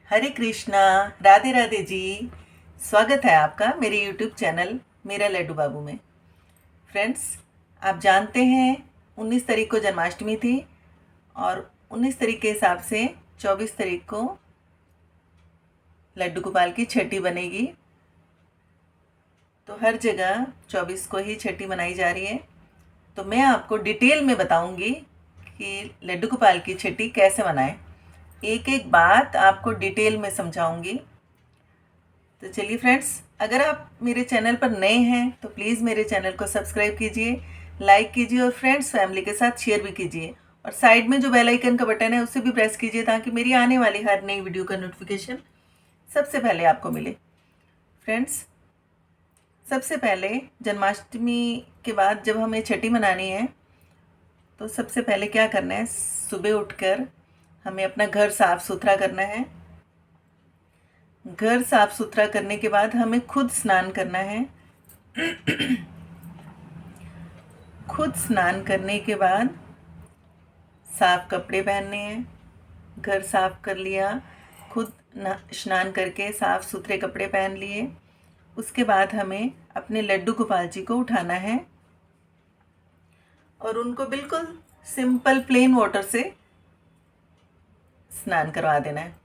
हरे कृष्णा। राधे राधे जी। स्वागत है आपका मेरे यूट्यूब चैनल मेरा लड्डू बाबू में। फ्रेंड्स, आप जानते हैं 19 तारीख को जन्माष्टमी थी और 19 तारीख के हिसाब से 24 तारीख को लड्डू गोपाल की छठी बनेगी। तो हर जगह 24 को ही छठी मनाई जा रही है। तो मैं आपको डिटेल में बताऊंगी कि लड्डू गोपाल की छठी कैसे मनाएं। एक एक बात आपको डिटेल में समझाऊंगी। तो चलिए फ्रेंड्स, अगर आप मेरे चैनल पर नए हैं तो प्लीज़ मेरे चैनल को सब्सक्राइब कीजिए, लाइक कीजिए और फ्रेंड्स फैमिली के साथ शेयर भी कीजिए। और साइड में जो बेल आइकन का बटन है उसे भी प्रेस कीजिए ताकि मेरी आने वाली हर नई वीडियो का नोटिफिकेशन सबसे पहले आपको मिले। फ्रेंड्स, सबसे पहले जन्माष्टमी के बाद जब हमें छठी मनानी है तो सबसे पहले क्या करना है, सुबह उठकर हमें अपना घर साफ सुथरा करना है। घर साफ सुथरा करने के बाद हमें खुद स्नान करना है। खुद स्नान करने के बाद साफ कपड़े पहनने हैं। घर साफ कर लिया, खुद स्नान करके साफ सुथरे कपड़े पहन लिए। उसके बाद हमें अपने लड्डू गोपाल जी को उठाना है और उनको बिल्कुल सिंपल प्लेन वाटर से स्नान करवा देना है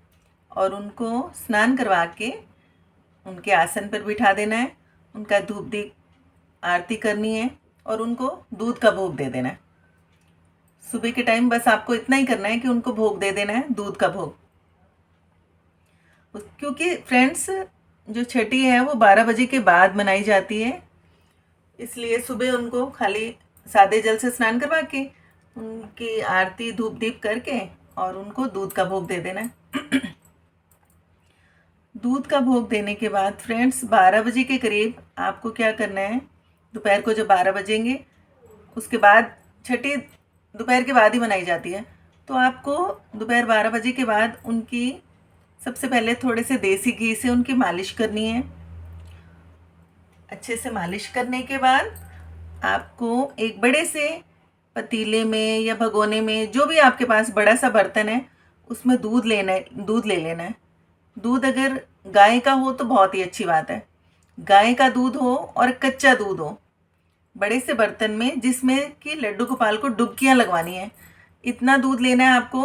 और उनको स्नान करवा के उनके आसन पर बिठा देना है। उनका धूप दीप आरती करनी है और उनको दूध का भोग दे देना है। सुबह के टाइम बस आपको इतना ही करना है कि उनको भोग दे देना है, दूध का भोग। क्योंकि फ्रेंड्स, जो छठी है वो 12 बजे के बाद मनाई जाती है, इसलिए सुबह उनको खाली सादे जल से स्नान करवा के उनकी आरती धूप दीप करके और उनको दूध का भोग दे देना है। दूध का भोग देने के बाद फ्रेंड्स 12 बजे के करीब आपको क्या करना है, दोपहर को जब 12 बजेंगे उसके बाद छठी दोपहर के बाद ही मनाई जाती है, तो आपको दोपहर 12 बजे के बाद उनकी सबसे पहले थोड़े से देसी घी से उनकी मालिश करनी है। अच्छे से मालिश करने के बाद आपको एक बड़े से पतीले में या भगोने में, जो भी आपके पास बड़ा सा बर्तन है, उसमें दूध लेना है, दूध ले लेना है। दूध अगर गाय का हो तो बहुत ही अच्छी बात है। गाय का दूध हो और कच्चा दूध हो, बड़े से बर्तन में जिसमें कि लड्डू गोपाल को डुबकियां लगवानी है। इतना दूध लेना है आपको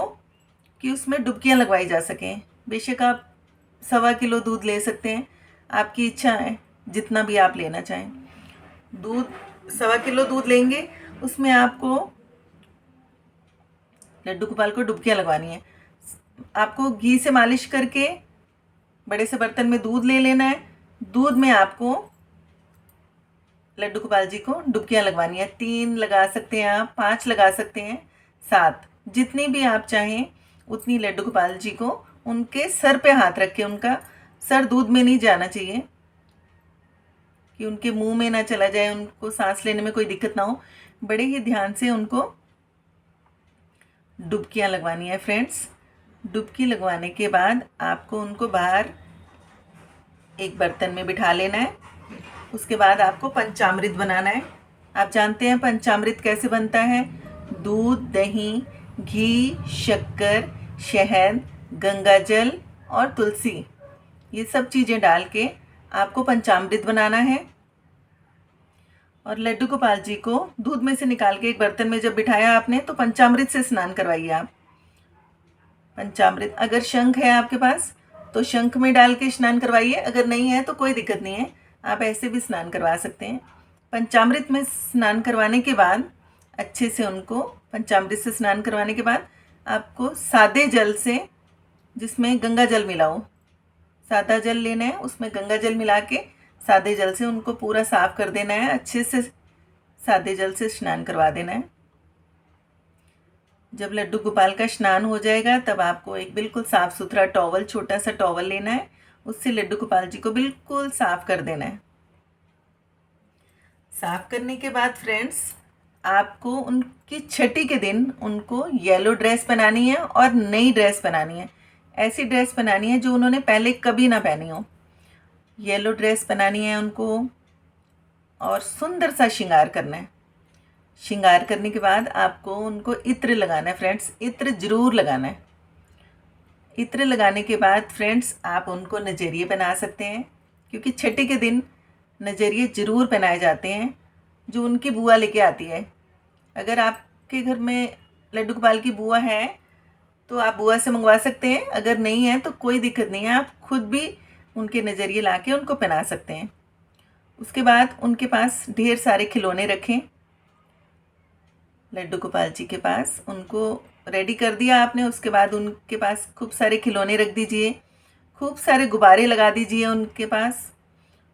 कि उसमें डुबकियां लगवाई जा सकें। बेशक आप 1.25 किलो दूध ले सकते हैं, आपकी इच्छा है जितना भी आप लेना चाहें। दूध 1.25 किलो दूध लेंगे, उसमें आपको लड्डू गोपाल को डुबकियां लगवानी है। आपको घी से मालिश करके बड़े से बर्तन में दूध ले लेना है। दूध में आपको लड्डू गोपाल जी को डुबकियां लगवानी है। 3 लगा सकते हैं आप, 5 लगा सकते हैं, 7, जितनी भी आप चाहें उतनी लड्डू गोपाल जी को उनके सर पे हाथ रख के, उनका सर दूध में नहीं जाना चाहिए कि उनके मुंह में ना चला जाए, उनको सांस लेने में कोई दिक्कत ना हो। बड़े ही ध्यान से उनको डुबकियां लगवानी है। फ्रेंड्स, डुबकी लगवाने के बाद आपको उनको बाहर एक बर्तन में बिठा लेना है। उसके बाद आपको पंचामृत बनाना है। आप जानते हैं पंचामृत कैसे बनता है। दूध, दही, घी, शक्कर, शहद, गंगाजल और तुलसी, ये सब चीज़ें डाल के आपको पंचामृत बनाना है। और लड्डू गोपाल जी को दूध में से निकाल के एक बर्तन में जब बिठाया आपने तो पंचामृत से स्नान करवाइए आप। पंचामृत, अगर शंख है आपके पास तो शंख में डाल के स्नान करवाइए, अगर नहीं है तो कोई दिक्कत नहीं है, आप ऐसे भी स्नान करवा सकते हैं। पंचामृत में स्नान करवाने के बाद अच्छे से उनको पंचामृत से स्नान करवाने के बाद आपको सादे जल से, जिसमें गंगा जल मिला हो, सादा जल लेना है, उसमें गंगा जल मिला के सादे जल से उनको पूरा साफ कर देना है। अच्छे से सादे जल से स्नान करवा देना है। जब लड्डू गोपाल का स्नान हो जाएगा तब आपको एक बिल्कुल साफ़ सुथरा टॉवल, छोटा सा टॉवल लेना है, उससे लड्डू गोपाल जी को बिल्कुल साफ कर देना है। साफ करने के बाद फ्रेंड्स, आपको उनकी छठी के दिन उनको येलो ड्रेस पहनानी है और नई ड्रेस पहनानी है। ऐसी ड्रेस पहनानी है जो उन्होंने पहले कभी ना पहनी हो। येलो ड्रेस पहनानी है उनको और सुंदर सा श्रृंगार करना है। श्रृंगार करने के बाद आपको उनको इत्र लगाना है। फ्रेंड्स, इत्र ज़रूर लगाना है। इत्र लगाने के बाद फ्रेंड्स आप उनको नजरिए बना सकते हैं, क्योंकि छठी के दिन नजरिए ज़रूर पहनाए जाते हैं जो उनकी बुआ लेके आती है। अगर आपके घर में लड्डू गोपाल की बुआ है तो आप बुआ से मंगवा सकते हैं, अगर नहीं है तो कोई दिक्कत नहीं है, आप खुद भी उनके नज़रिए ला के उनको पहना सकते हैं। उसके बाद उनके पास ढेर सारे खिलौने रखें, लड्डू गोपाल जी के पास उनको रेडी कर दिया आपने। उसके बाद उनके पास खूब सारे खिलौने रख दीजिए, खूब सारे गुब्बारे लगा दीजिए उनके पास।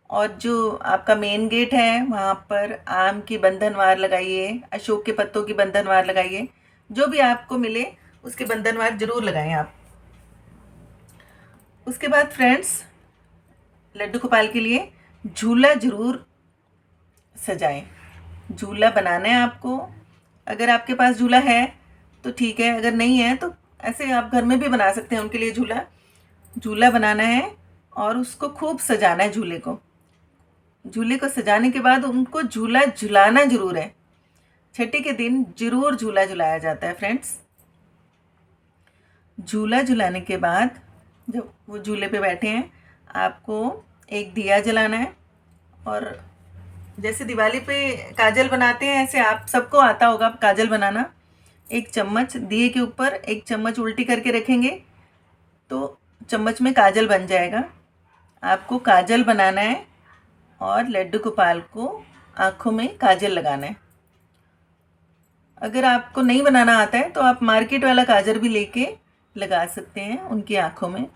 और जो आपका मेन गेट है वहाँ पर आम की बंधनवार लगाइए, अशोक के पत्तों की बंधनवार लगाइए, जो भी आपको मिले उसके बंधनवार ज़रूर लगाएं आप। उसके बाद फ्रेंड्स लड्डू गोपाल के लिए झूला ज़रूर सजाएं। झूला बनाना है आपको, अगर आपके पास झूला है तो ठीक है, अगर नहीं है तो ऐसे आप घर में भी बना सकते हैं उनके लिए झूला बनाना है और उसको खूब सजाना है। झूले को सजाने के बाद उनको झूला झुलाना ज़रूर है। छठी के दिन ज़रूर झूला झुलाया जाता है फ्रेंड्स। झूला झुलाने के बाद जब वो झूले पे बैठे हैं आपको एक दिया जलाना है, और जैसे दिवाली पे काजल बनाते हैं ऐसे आप सबको आता होगा काजल बनाना। एक चम्मच दिए के ऊपर एक चम्मच उल्टी करके रखेंगे तो चम्मच में काजल बन जाएगा। आपको काजल बनाना है और लड्डू गोपाल को आँखों में काजल लगाना है। अगर आपको नहीं बनाना आता है तो आप मार्केट वाला काजल भी लेके लगा सकते हैं उनकी आँखों में।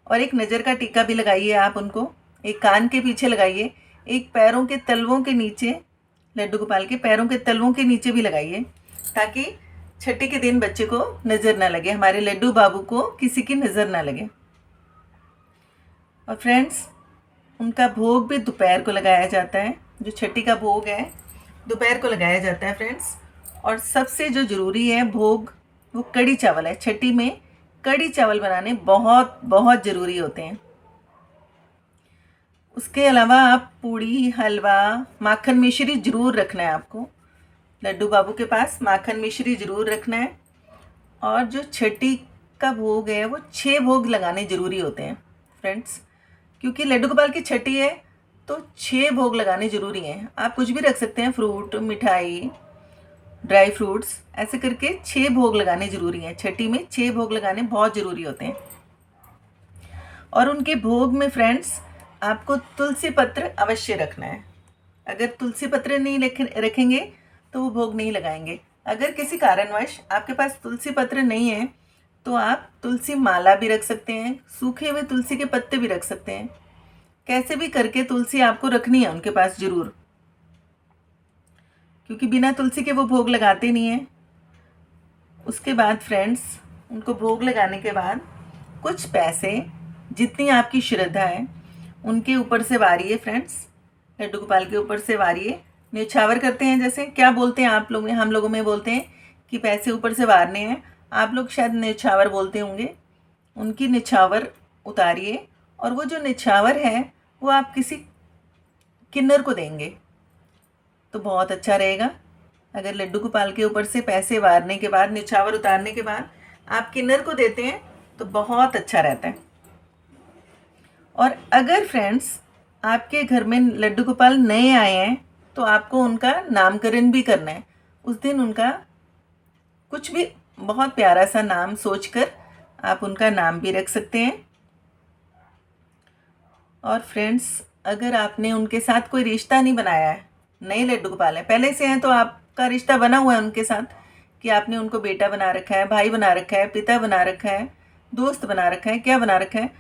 और एक नज़र का टीका भी लगाइए आप उनको, एक कान के पीछे लगाइए, एक पैरों के तलवों के नीचे, लड्डू गोपाल के पैरों के तलवों के नीचे भी लगाइए, ताकि छठी के दिन बच्चे को नज़र ना लगे, हमारे लड्डू बाबू को किसी की नज़र ना लगे। और फ्रेंड्स उनका भोग भी दोपहर को लगाया जाता है, जो छठी का भोग है दोपहर को लगाया जाता है फ्रेंड्स। और सबसे जो ज़रूरी है भोग वो कड़ी चावल है। छठी में कड़ी चावल बनाने बहुत बहुत ज़रूरी होते हैं। उसके अलावा आप पूड़ी, हलवा, माखन मिश्री ज़रूर रखना है आपको, लड्डू बाबू के पास माखन मिश्री ज़रूर रखना है। और जो छठी का भोग है वो 6 भोग लगाने ज़रूरी होते हैं फ्रेंड्स, क्योंकि लड्डू गोपाल की छठी है तो 6 भोग लगाने ज़रूरी हैं। आप कुछ भी रख सकते हैं, फ्रूट, मिठाई, ड्राई फ्रूट्स, ऐसे करके 6 भोग लगाने ज़रूरी हैं। छठी में 6 भोग लगाने बहुत ज़रूरी होते हैं। और उनके भोग में फ्रेंड्स आपको तुलसी पत्र अवश्य रखना है। अगर तुलसी पत्र नहीं रखेंगे तो वो भोग नहीं लगाएंगे। अगर किसी कारणवश आपके पास तुलसी पत्र नहीं है तो आप तुलसी माला भी रख सकते हैं, सूखे हुए तुलसी के पत्ते भी रख सकते हैं। कैसे भी करके तुलसी आपको रखनी है उनके पास ज़रूर, क्योंकि बिना तुलसी के वो भोग लगाते नहीं हैं। उसके बाद फ्रेंड्स उनको भोग लगाने के बाद कुछ पैसे, जितनी आपकी श्रद्धा है उनके ऊपर से वारिए फ्रेंड्स, लड्डू गोपाल के ऊपर से वारिए। न्यौछावर करते हैं, जैसे क्या बोलते हैं आप लोग में, हम लोगों में बोलते हैं कि पैसे ऊपर से वारने हैं, आप लोग शायद न्यौछावर बोलते होंगे। उनकी न्यौछावर उतारिए और वो जो न्यौछावर है वो आप किसी किन्नर को देंगे तो बहुत अच्छा रहेगा। अगर लड्डू गोपाल के ऊपर से पैसे वारने के बाद, न्यौछावर उतारने के बाद आप किन्नर को देते हैं तो बहुत अच्छा रहता है। और अगर फ्रेंड्स आपके घर में लड्डू गोपाल नए आए हैं तो आपको उनका नामकरण भी करना है। उस दिन उनका कुछ भी बहुत प्यारा सा नाम सोचकर आप उनका नाम भी रख सकते हैं। और फ्रेंड्स अगर आपने उनके साथ कोई रिश्ता नहीं बनाया है, नए लड्डू गोपाल हैं, पहले से हैं तो आपका रिश्ता बना हुआ है उनके साथ कि आपने उनको बेटा बना रखा है, भाई बना रखा है, पिता बना रखा है, दोस्त बना रखा है, क्या बना रखा है।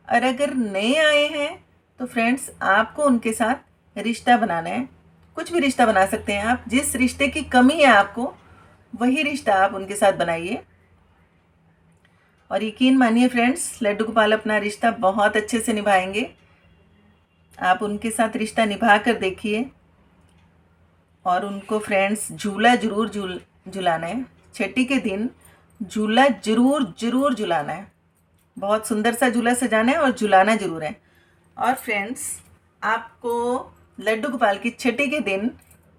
और अगर नए आए हैं तो फ्रेंड्स आपको उनके साथ रिश्ता बनाना है। कुछ भी रिश्ता बना सकते हैं आप, जिस रिश्ते की कमी है आपको वही रिश्ता आप उनके साथ बनाइए। और यकीन मानिए फ्रेंड्स लड्डू गोपाल अपना रिश्ता बहुत अच्छे से निभाएंगे। आप उनके साथ रिश्ता निभा कर देखिए। और उनको फ्रेंड्स झूला ज़रूर झुलाना है। छठी के दिन झूला ज़रूर झुलाना है, बहुत सुंदर सा झूला सजाना है और झुलाना ज़रूर है। और फ्रेंड्स आपको लड्डू गोपाल की छठी के दिन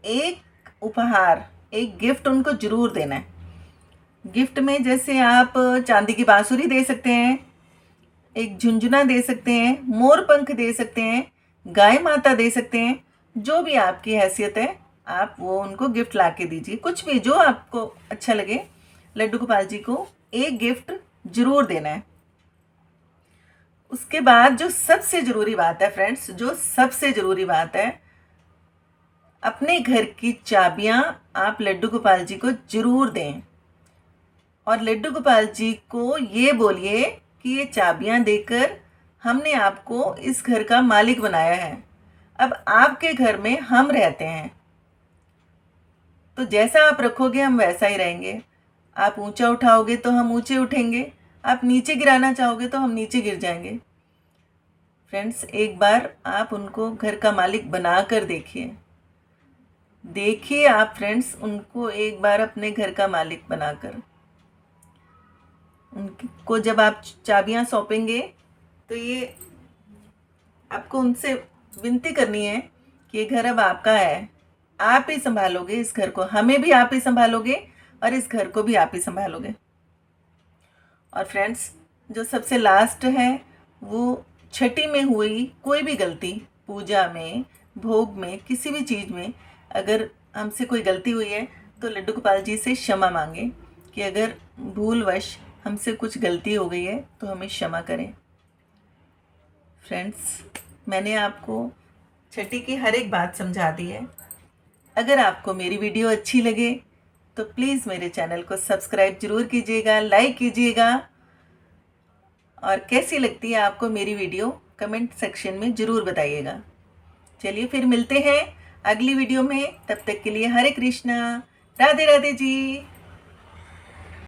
एक उपहार, एक गिफ्ट उनको ज़रूर देना है। गिफ्ट में जैसे आप चांदी की बांसुरी दे सकते हैं, एक झुनझुना दे सकते हैं, मोर पंख दे सकते हैं, गाय माता दे सकते हैं, जो भी आपकी हैसियत है आप वो उनको गिफ्ट ला के दीजिए। कुछ भी जो आपको अच्छा लगे, लड्डू गोपाल जी को एक गिफ्ट जरूर देना है। उसके बाद जो सबसे ज़रूरी बात है फ्रेंड्स, जो सबसे ज़रूरी बात है, अपने घर की चाबियां आप लड्डू गोपाल जी को जरूर दें और लड्डू गोपाल जी को ये बोलिए कि ये चाबियां देकर हमने आपको इस घर का मालिक बनाया है, अब आपके घर में हम रहते हैं, तो जैसा आप रखोगे हम वैसा ही रहेंगे। आप ऊंचा उठाओगे तो हम ऊंचे उठेंगे, आप नीचे गिराना चाहोगे तो हम नीचे गिर जाएंगे। फ्रेंड्स, एक बार आप उनको घर का मालिक बना कर देखिए। देखिए आप फ्रेंड्स, उनको एक बार अपने घर का मालिक बनाकर, उनको जब आप चाबियां सौंपेंगे तो ये आपको उनसे विनती करनी है कि ये घर अब आपका है, आप ही संभालोगे इस घर को, हमें भी आप ही संभालोगे और इस घर को भी आप ही संभालोगे। और फ्रेंड्स, जो सबसे लास्ट है वो छठी में हुई कोई भी गलती, पूजा में, भोग में, किसी भी चीज़ में अगर हमसे कोई गलती हुई है तो लड्डू गोपाल जी से क्षमा मांगे कि अगर भूलवश हमसे कुछ गलती हो गई है तो हमें क्षमा करें। फ्रेंड्स, मैंने आपको छठी की हर एक बात समझा दी है। अगर आपको मेरी वीडियो अच्छी लगे तो प्लीज़ मेरे चैनल को सब्सक्राइब जरूर कीजिएगा, लाइक कीजिएगा और कैसी लगती है आपको मेरी वीडियो कमेंट सेक्शन में ज़रूर बताइएगा। चलिए फिर मिलते हैं अगली वीडियो में, तब तक के लिए हरे कृष्णा, राधे राधे जी।